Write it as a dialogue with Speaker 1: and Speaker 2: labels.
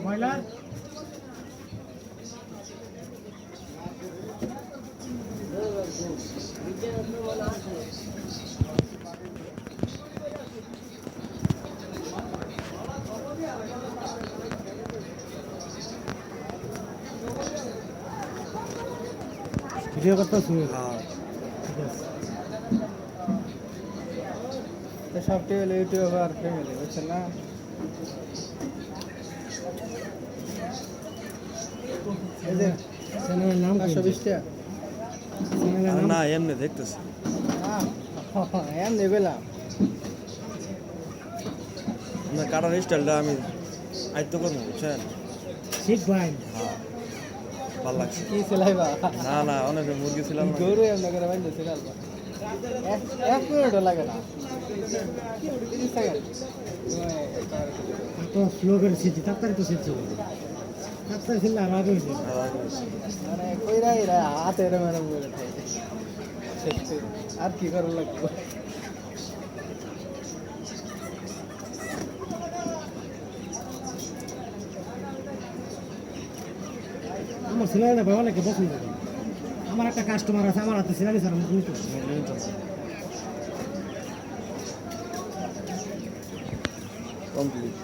Speaker 1: Broiler video করতেছি। সবটি হলো ইউটিউবার ফ্যামিলি, বুঝছেন না? চ্যানেলের নাম 520 টাকা
Speaker 2: না এমনি দেখতেছি
Speaker 1: এমনি পেলাম
Speaker 2: না কাটার স্টাইলটা আমি আয়ত্ত করবো বুঝছেন
Speaker 1: ঠিক ভাই।
Speaker 2: হ্যাঁ ভালো লাগছে
Speaker 1: কি সেলাইবা
Speaker 2: না না অনেক মুরগি ছিলাম না।
Speaker 1: গরু এমনি করে বাইন্দে সেলাইবা এক মিনিটও লাগে না, 30 সেকেন্ড তো স্লো করে সিদ্ধি তাড়াতাড়ি তো সিদ্ধি হবে, তাড়াতাড়ি ছিল আর আগে হইছে মানে কইরা এরা হাতে এরম এরম করে থাকে আর কি করা লাগবে। আমার সিলাইটা ভালো লাগে পছন্দ করে। আমার একটা কাস্টমার আছে, আমার হাতে সিলাই স্যার আমি
Speaker 2: কমপ্লিট